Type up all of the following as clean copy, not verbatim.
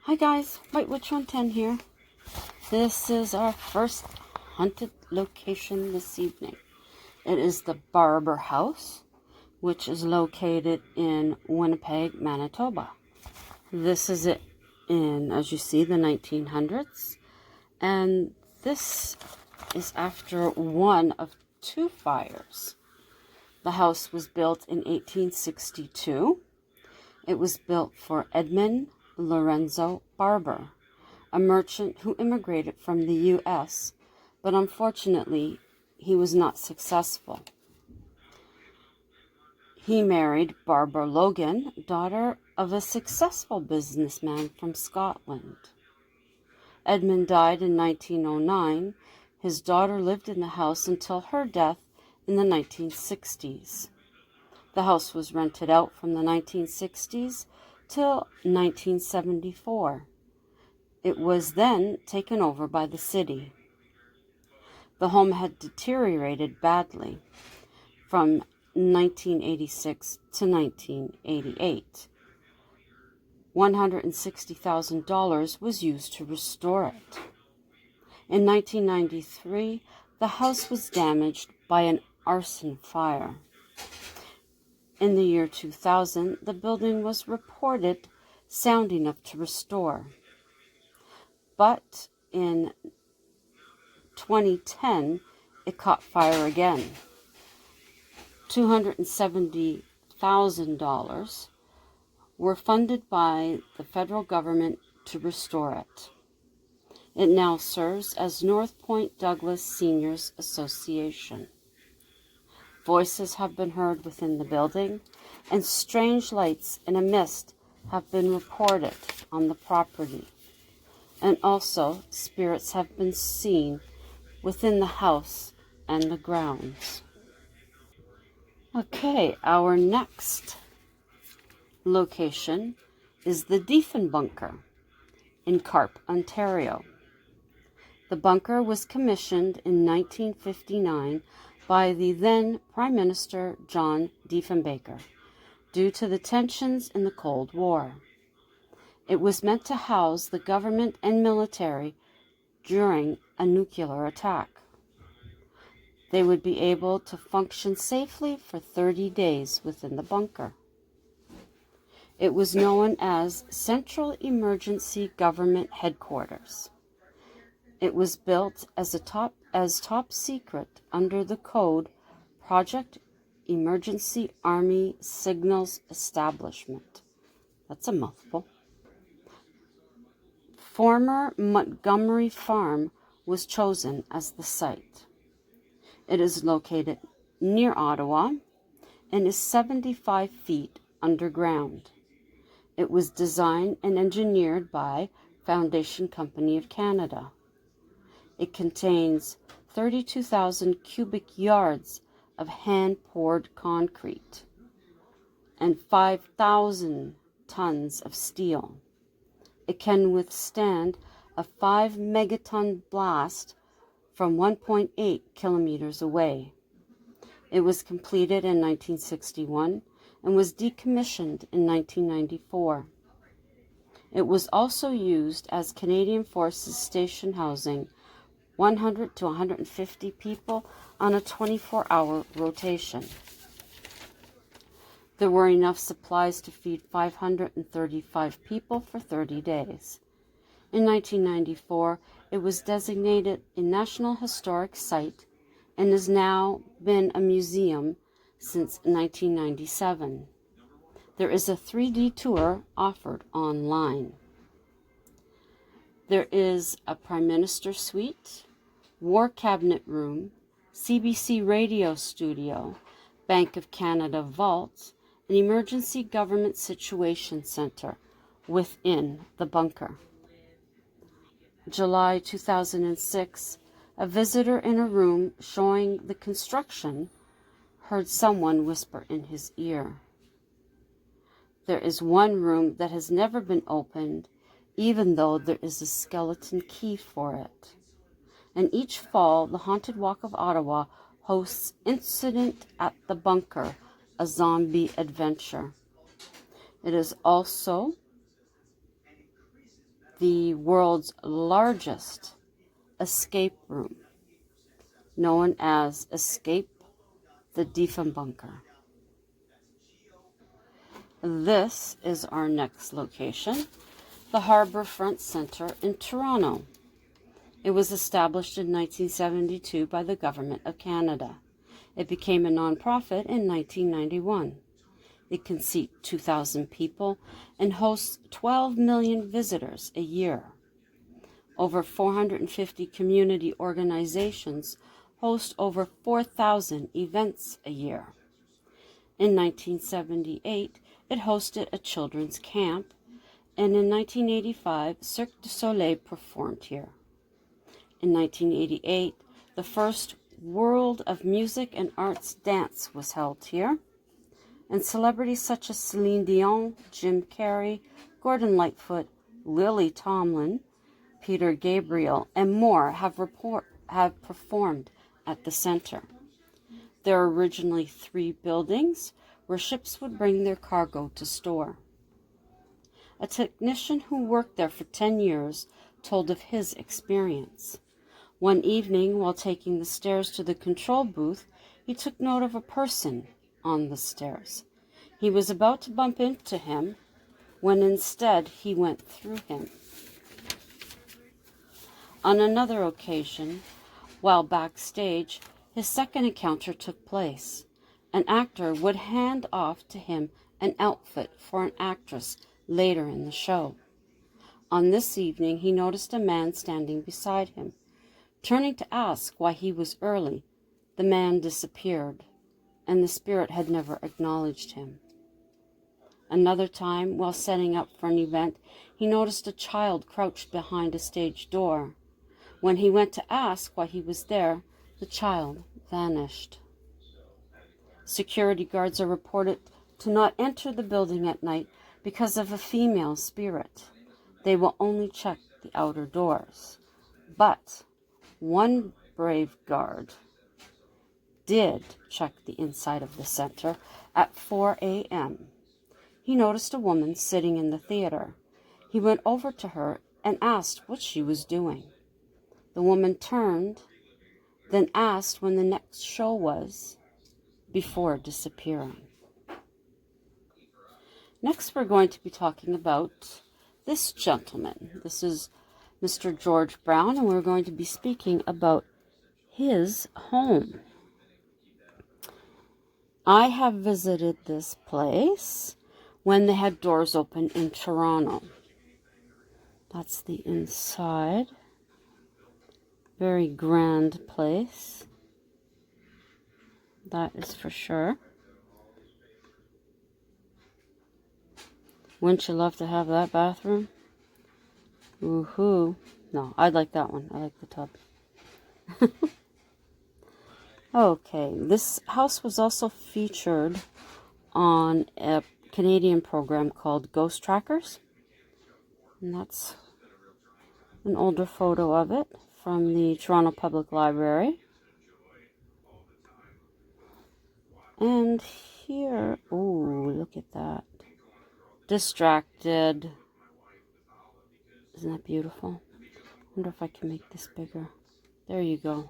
Hi guys, White Witch 110 here. This is our first haunted location this evening. It is the Barber House, which is located in Winnipeg, Manitoba. This is it in, as you see, the 1900s. And this is after one of two fires. The house was built in 1862. It was built for Edmund Lorenzo Barber, a merchant who immigrated from the U.S., but unfortunately, he was not successful. He married Barbara Logan, daughter of a successful businessman from Scotland. Edmund died in 1909. His daughter lived in the house until her death in the 1960s. The house was rented out from the 1960s till 1974. It was then taken over by the city. The home had deteriorated badly from 1986 to 1988. $160,000 was used to restore it. In 1993, the house was damaged by an arson fire. In the year 2000, the building was reported sound enough to restore. But in 2010, it caught fire again. $270,000 were funded by the federal government to restore it. It now serves as North Point Douglas Seniors Association. Voices have been heard within the building, and strange lights and a mist have been reported on the property. And also, spirits have been seen within the house and the grounds. Okay, our next location is the Diefenbunker in Carp, Ontario. The bunker was commissioned in 1959 by the then Prime Minister John Diefenbaker due to the tensions in the Cold War. It was meant to house the government and military during a nuclear attack. They would be able to function safely for 30 days within the bunker. It was known as Central Emergency Government Headquarters. It was built as top secret under the code Project Emergency Army Signals Establishment. That's a mouthful. Former Montgomery Farm was chosen as the site. It is located near Ottawa and is 75 feet underground. It was designed and engineered by Foundation Company of Canada. It contains 32,000 cubic yards of hand-poured concrete and 5,000 tons of steel. It can withstand a 5 megaton blast from 1.8 kilometers away. It was completed in 1961 and was decommissioned in 1994. It was also used as Canadian Forces station housing 100 to 150 people on a 24-hour rotation. There were enough supplies to feed 535 people for 30 days. In 1994, it was designated a National Historic Site and has now been a museum since 1997. There is a 3D tour offered online. There is a Prime Minister Suite, War Cabinet Room, CBC Radio Studio, Bank of Canada Vault, an Emergency Government Situation Center within the bunker. July 2006, a visitor in a room showing the construction heard someone whisper in his ear. There is one room that has never been opened, even though there is a skeleton key for it. And each fall, the Haunted Walk of Ottawa hosts Incident at the Bunker, a zombie adventure. It is also the world's largest escape room, known as Escape the Diefenbunker. This is our next location, the Harbourfront Centre in Toronto. It was established in 1972 by the Government of Canada. It became a non-profit in 1991. It can seat 2,000 people and hosts 12 million visitors a year. Over 450 community organizations host over 4,000 events a year. In 1978, it hosted a children's camp, and in 1985, Cirque du Soleil performed here. In 1988, the first World of Music and Arts dance was held here, and celebrities such as Celine Dion, Jim Carrey, Gordon Lightfoot, Lily Tomlin, Peter Gabriel, and more have performed at the center. There are originally 3 buildings where ships would bring their cargo to store. A technician who worked there for 10 years told of his experience. One evening, while taking the stairs to the control booth, he took note of a person on the stairs. He was about to bump into him when instead he went through him. On another occasion, while backstage, his second encounter took place. An actor would hand off to him an outfit for an actress later in the show. On this evening, he noticed a man standing beside him. Turning to ask why he was early, the man disappeared, and the spirit had never acknowledged him. Another time, while setting up for an event, he noticed a child crouched behind a stage door. When he went to ask why he was there, the child vanished. Security guards are reported to not enter the building at night because of a female spirit. They will only check the outer doors. But one brave guard did check the inside of the center at 4 a.m. He noticed a woman sitting in the theater. He went over to her and asked what she was doing. The woman turned, then asked when the next show was, before disappearing. Next, we're going to be talking about this gentleman. This is Mr. George Brown, and we're going to be speaking about his home. I have visited this place when they had doors open in Toronto. That's the inside. Very grand place. That is for sure. Wouldn't you love to have that bathroom? Woohoo. No, I'd like that one. I like the tub. Okay, this house was also featured on a Canadian program called Ghost Trackers. And that's an older photo of it from the Toronto Public Library. And here, oh, look at that. Distracted. Isn't that beautiful? I wonder if I can make this bigger. There you go.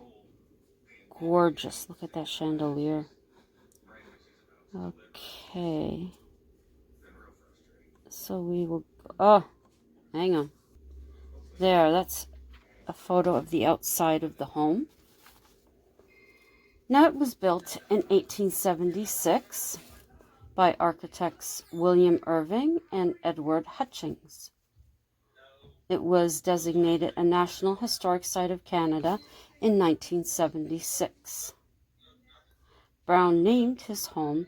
Gorgeous. Look at that chandelier. Okay. So we will... Oh, hang on. There, that's a photo of the outside of the home. Now, it was built in 1876 by architects William Irving and Edward Hutchings. It was designated a National Historic Site of Canada in 1976. Brown named his home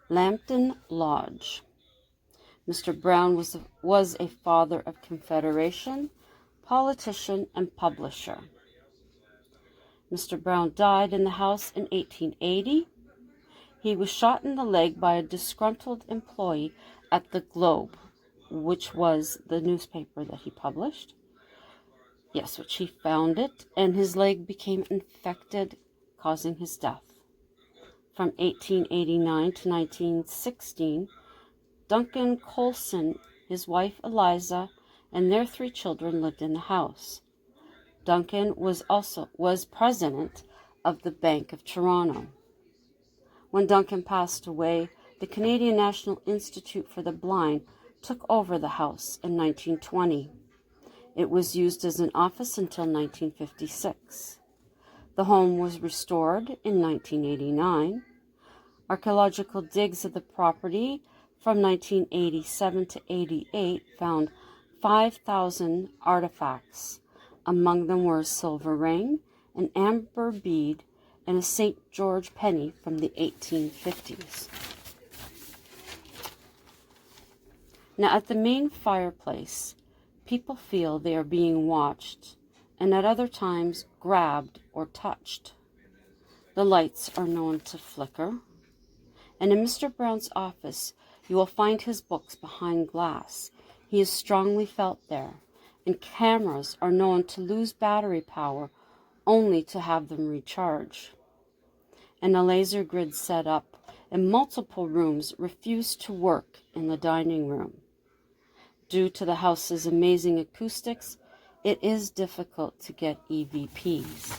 Lambton Lodge. Mr. Brown was a father of Confederation, politician, and publisher. Mr. Brown died in the house in 1880. He was shot in the leg by a disgruntled employee at the Globe, which was the newspaper that he published. Yes, which he founded, and his leg became infected, causing his death. From 1889 to 1916, Duncan Colson, his wife Eliza, and their 3 children lived in the house. Duncan was president of the Bank of Toronto. When Duncan passed away, the Canadian National Institute for the Blind took over the house in 1920. It was used as an office until 1956. The home was restored in 1989. Archaeological digs of the property from 1987 to 88 found 5,000 artifacts. Among them were a silver ring, an amber bead, and a St. George penny from the 1850s. Now, at the main fireplace, people feel they are being watched, and at other times grabbed or touched. The lights are known to flicker, and in Mr. Brown's office, you will find his books behind glass. He is strongly felt there, and cameras are known to lose battery power only to have them recharge. And a laser grid set up in multiple rooms refused to work in the dining room. Due to the house's amazing acoustics, it is difficult to get EVPs.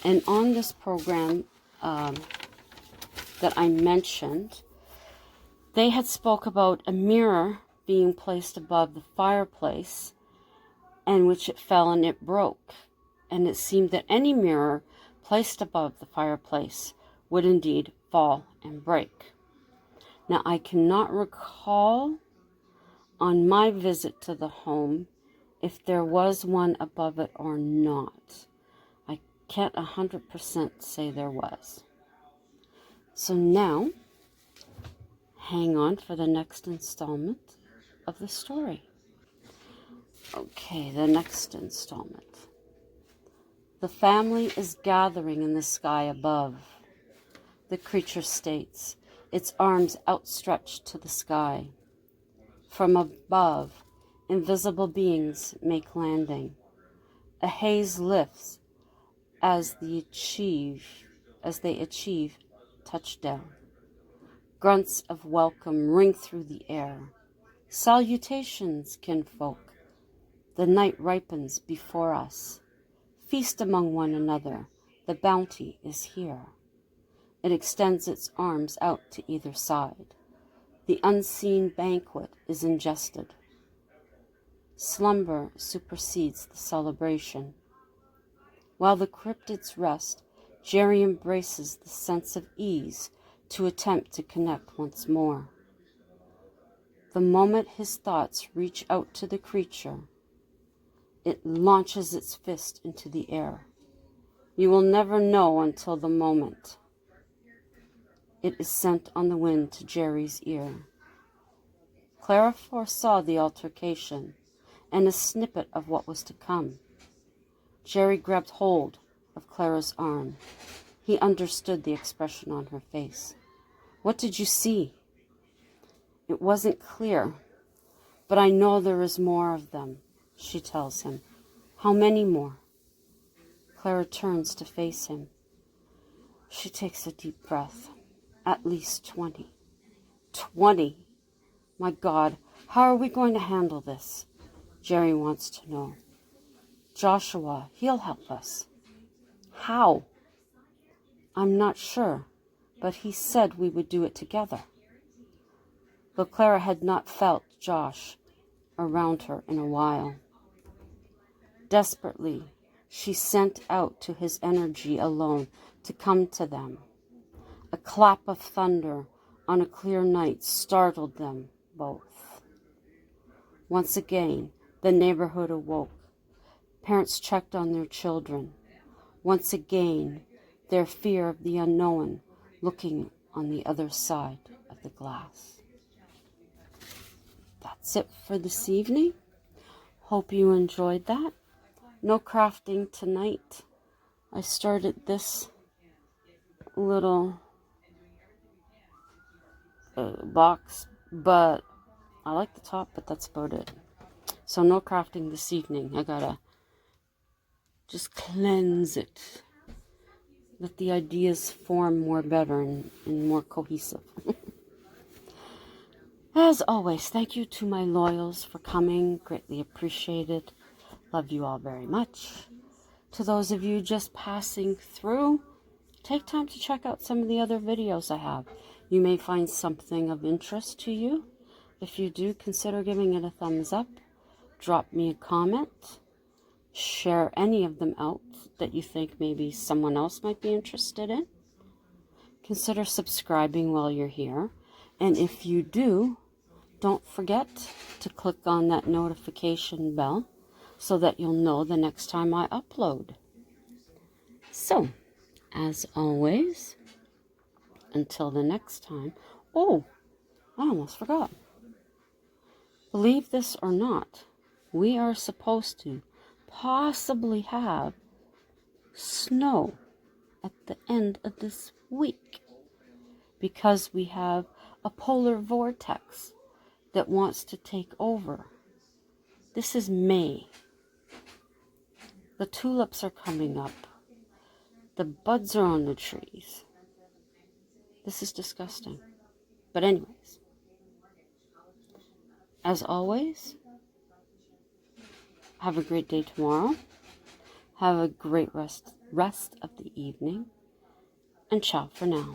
And on this program that I mentioned, they had spoke about a mirror being placed above the fireplace, and which it fell and it broke. And it seemed that any mirror placed above the fireplace would indeed fall and break. Now, I cannot recall on my visit to the home if there was one above it or not. I can't 100% say there was. So now, hang on for the next installment of the story. Okay, the next installment. The family is gathering in the sky above. The creature states, its arms outstretched to the sky. From above, invisible beings make landing. A haze lifts as they achieve touchdown. Grunts of welcome ring through the air. Salutations, kinfolk. The night ripens before us. Feast among one another. The bounty is here. It extends its arms out to either side. The unseen banquet is ingested. Slumber supersedes the celebration. While the cryptids rest, Jerry embraces the sense of ease to attempt to connect once more. The moment his thoughts reach out to the creature, it launches its fist into the air. You will never know until the moment. It is sent on the wind to Jerry's ear. Clara foresaw the altercation and a snippet of what was to come. Jerry grabbed hold of Clara's arm. He understood the expression on her face. What did you see? It wasn't clear, but I know there is more of them, she tells him. How many more? Clara turns to face him. She takes a deep breath. At least 20. 20? My God, how are we going to handle this? Jerry wants to know. Joshua, he'll help us. How? I'm not sure, but he said we would do it together. But Clara had not felt Josh around her in a while. Desperately, she sent out to his energy alone to come to them. A clap of thunder on a clear night startled them both. Once again, the neighborhood awoke. Parents checked on their children. Once again, their fear of the unknown looking on the other side of the glass. That's it for this evening. Hope you enjoyed that. No crafting tonight. I started this little box, but I like the top, but that's about it. So no crafting this evening. I gotta just cleanse it. Let the ideas form more better and more cohesive. As always, thank you to my loyals for coming. Greatly appreciated. Love you all very much. To those of you just passing through, take time to check out some of the other videos I have. You may find something of interest to you. If you do, consider giving it a thumbs up. Drop me a comment. Share any of them out that you think maybe someone else might be interested in. Consider subscribing while you're here. And if you do, don't forget to click on that notification bell so that you'll know the next time I upload. So, as always, until the next time. Oh, I almost forgot. Believe this or not, we are supposed to possibly have snow at the end of this week because we have a polar vortex that wants to take over. This is May. The tulips are coming up. The buds are on the trees. This is disgusting. But anyways, as always, have a great day tomorrow. Have a great rest of the evening. And ciao for now.